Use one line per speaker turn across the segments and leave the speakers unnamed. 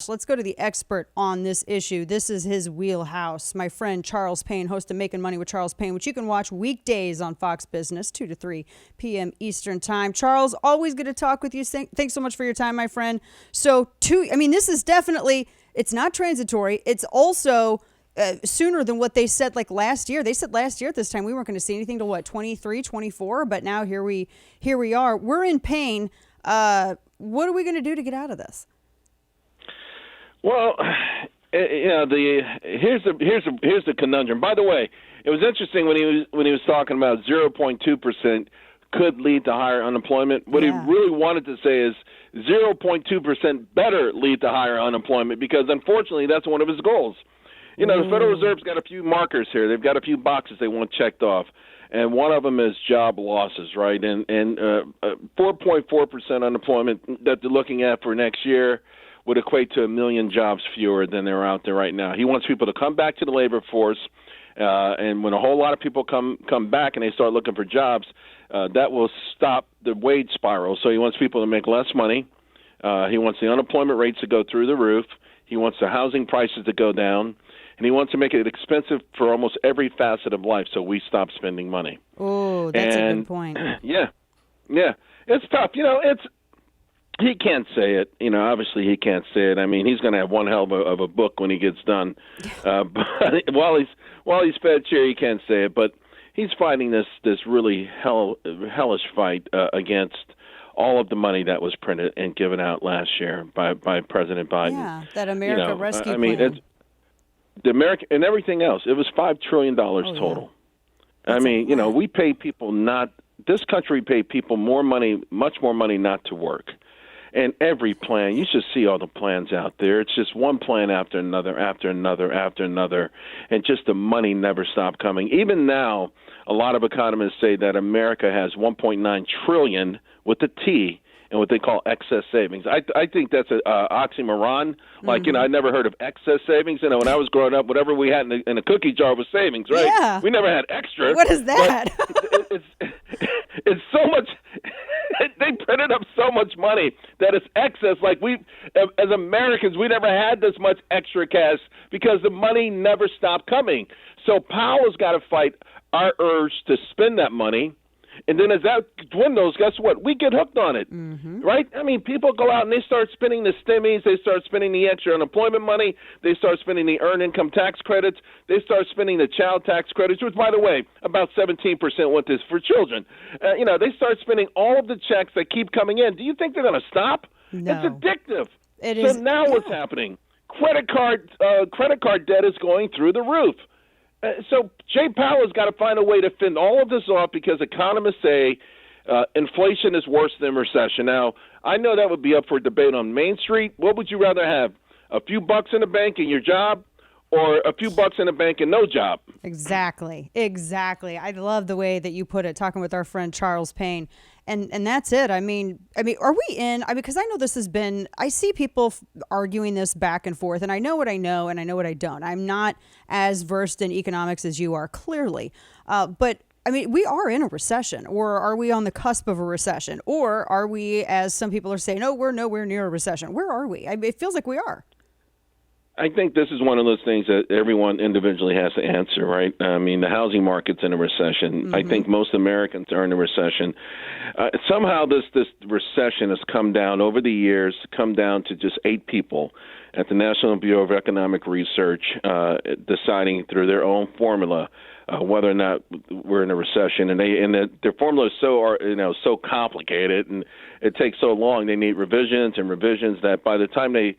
gosh, let's go to the expert on this issue. This is his wheelhouse. My friend Charles Payne, host of Making Money with Charles Payne, which you can watch weekdays on Fox Business, 2 to 3 p.m. Eastern Time. Charles, always good to talk with you. Thanks so much for your time, my friend. So, this is definitely, it's not transitory. It's also sooner than what they said like last year. They said last year at this time we weren't going to see anything till 23, 24, but now here we are. We're in pain. What are we going to do to get out of this?
Well, here's the conundrum. By the way, it was interesting when he was talking about 0.2% could lead to higher unemployment. What he really wanted to say is 0.2% better lead to higher unemployment, because unfortunately that's one of his goals. The Federal Reserve's got a few markers here. They've got a few boxes they want checked off, and one of them is job losses, right? And 4.4% unemployment that they're looking at for next year would equate to 1 million jobs fewer than there are out there right now. He wants people to come back to the labor force, and when a whole lot of people come back and they start looking for jobs, that will stop the wage spiral. So he wants people to make less money. He wants the unemployment rates to go through the roof. He wants the housing prices to go down. And he wants to make it expensive for almost every facet of life, so we stop spending money.
Oh, that's a good point.
Yeah. It's tough. He can't say it. Obviously he can't say it. I mean, he's going to have one hell of a book when he gets done. But while he's fed chair, he can't say it. But he's fighting this really hellish fight against all of the money that was printed and given out last year by President Biden.
Yeah, that America Rescue Plan.
It's the American and everything else. It was $5 trillion total. Yeah. We pay people this country pay people more money, much more money not to work. And every plan, you should see all the plans out there. It's just one plan after another, after another, after another. And just the money never stopped coming. Even now, a lot of economists say that America has $1.9 trillion with a T and what they call excess savings. I think that's an oxymoron. Like, I never heard of excess savings. When I was growing up, whatever we had in a cookie jar was savings, right?
Yeah.
We never had extra.
What is that?
It's so much. They printed up so much money that it's excess. Like as Americans, we never had this much extra cash because the money never stopped coming. So Powell's got to fight our urge to spend that money. And then as that dwindles, guess what? We get hooked on it, right? I mean, people go out and they start spending the stimmies. They start spending the extra unemployment money. They start spending the earned income tax credits. They start spending the child tax credits, which, by the way, about 17% went this for children. They start spending all of the checks that keep coming in. Do you think they're going to stop?
No.
It's addictive.
It is.
So now what's happening? Credit card debt is going through the roof. So Jay Powell has got to find a way to fend all of this off because economists say inflation is worse than recession. Now, I know that would be up for debate on Main Street. What would you rather have, a few bucks in the bank and your job, or a few bucks in the bank and no job?
Exactly. I love the way that you put it, talking with our friend Charles Payne. And that's it. I mean, are we in? Because I know this has been, I see people arguing this back and forth, and I know what I know and I know what I don't. I'm not as versed in economics as you are, clearly. But we are in a recession, or are we on the cusp of a recession? Or are we, as some people are saying, no, we're nowhere near a recession? Where are we? It feels like we are.
I think this is one of those things that everyone individually has to answer, right? I mean, the housing market's in a recession. I think most Americans are in a recession. Somehow this recession has come down over the years, come down to just 8 people at the National Bureau of Economic Research deciding through their own formula whether or not we're in a recession. And their formula is so complicated, and it takes so long. They need revisions that by the time they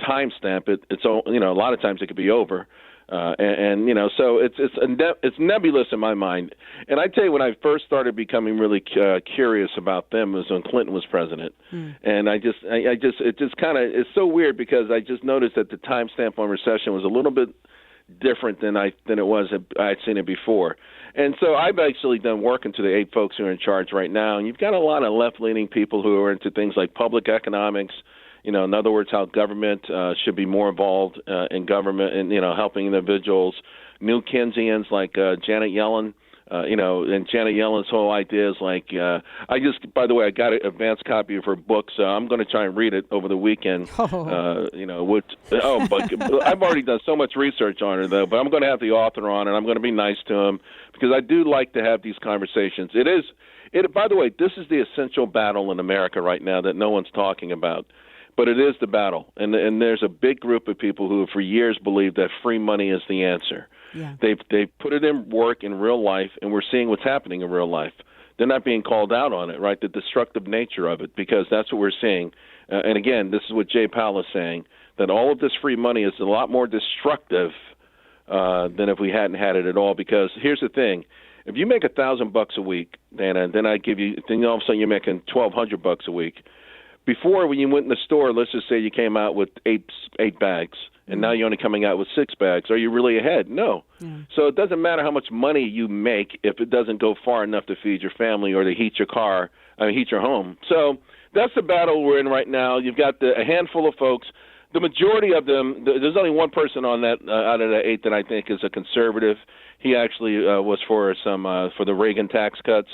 timestamp it, it's all, a lot of times it could be over, so it's nebulous in my mind. And I tell you, when I first started becoming really curious about them was when Clinton was president, and it's so weird because I just noticed that the timestamp on recession was a little bit different than it was I'd seen it before. And so I've actually done work into the 8 folks who are in charge right now, and you've got a lot of left-leaning people who are into things like public economics. In other words, how government should be more involved in government and, helping individuals. New Keynesians like Janet Yellen, And Janet Yellen's whole idea is like, by the way, I got an advanced copy of her book, so I'm going to try and read it over the weekend. But I've already done so much research on her, though, but I'm going to have the author on, and I'm going to be nice to him because I do like to have these conversations. By the way, this is the essential battle in America right now that no one's talking about. But it is the battle, and there's a big group of people who have for years believed that free money is the answer.
Yeah.
They've put it in work in real life, and we're seeing what's happening in real life. They're not being called out on it, right? The destructive nature of it, because that's what we're seeing. And again, this is what Jay Powell is saying, that all of this free money is a lot more destructive than if we hadn't had it at all. Because here's the thing: if you make $1,000 a week, Dana, and then all of a sudden you're making $1,200 a week. Before, when you went in the store, let's just say you came out with eight bags, and now you're only coming out with 6 bags. Are you really ahead? No. Yeah. So it doesn't matter how much money you make if it doesn't go far enough to feed your family or to heat your home. So that's the battle we're in right now. You've got a handful of folks. The majority of them, there's only one person on that out of the 8 that I think is a conservative. He actually was for the Reagan tax cuts.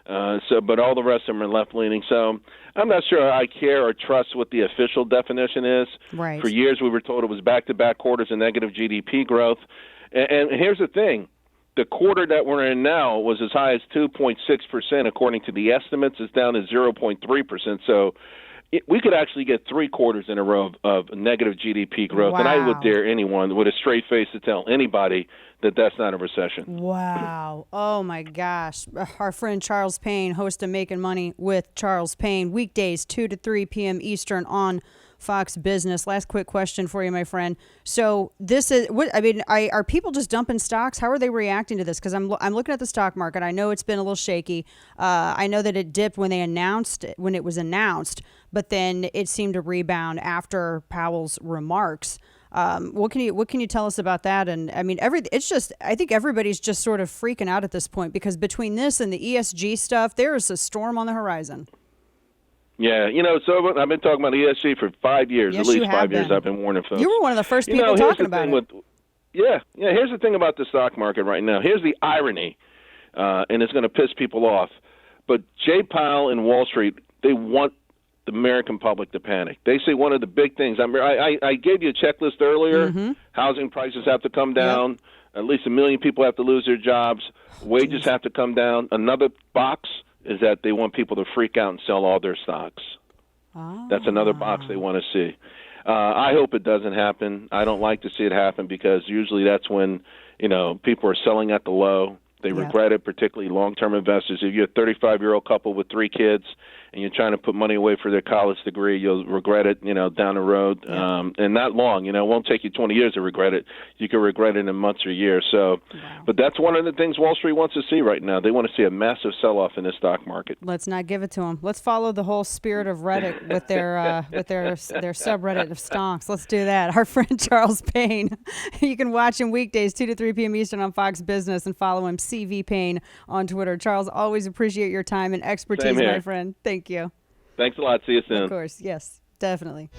But all the rest of them are left-leaning. So I'm not sure I care or trust what the official definition is.
Right.
For years we were told it was back-to-back quarters of negative GDP growth. And here's the thing. The quarter that we're in now was as high as 2.6%, according to the estimates. It's down to 0.3%. So we could actually get 3 quarters in a row of negative GDP growth.
Wow.
And I would dare anyone with a straight face to tell anybody that that's not a recession.
Wow. Oh, my gosh. Our friend Charles Payne, host of Making Money with Charles Payne, weekdays 2 to 3 p.m. Eastern on Fox Business. Last quick question for you, my friend. So this is are people just dumping stocks? How are they reacting to this? Because I'm looking at the stock market. I know it's been a little shaky. I know that it dipped when it was announced, but then it seemed to rebound after Powell's remarks. What can you tell us about that? And I mean, I think everybody's just sort of freaking out at this point because between this and the ESG stuff, there is a storm on the horizon.
Yeah, so I've been talking about ESG for 5 years.
Yes,
at least
you have
5 years
been.
I've been warning folks.
You were one of the first people talking about it.
Here's the thing about the stock market right now. Here's the irony, and it's going to piss people off. But Jay Powell and Wall Street, they want the American public to panic. They say one of the big things. I gave you a checklist earlier. Mm-hmm. Housing prices have to come down. Yep. At least 1 million people have to lose their jobs. Wages have to come down. Another box is that they want people to freak out and sell all their stocks. Oh. That's another box they want to see. I hope it doesn't happen. I don't like to see it happen because usually that's when, people are selling at the low. They regret it, particularly long-term investors. If you're a 35-year-old couple with 3 kids and you're trying to put money away for their college degree, you'll regret it, down the road. And not long. It won't take you 20 years to regret it. You can regret it in months or years. So, But that's one of the things Wall Street wants to see right now. They want to see a massive sell-off in the stock market.
Let's not give it to them. Let's follow the whole spirit of Reddit with their subreddit of stonks. Let's do that. Our friend Charles Payne. You can watch him weekdays 2 to 3 p.m. Eastern on Fox Business and follow him CV Payne on Twitter. Charles, always appreciate your time and expertise, my friend. Thank you.
Thanks a lot. See you soon.
Of course. Yes, definitely.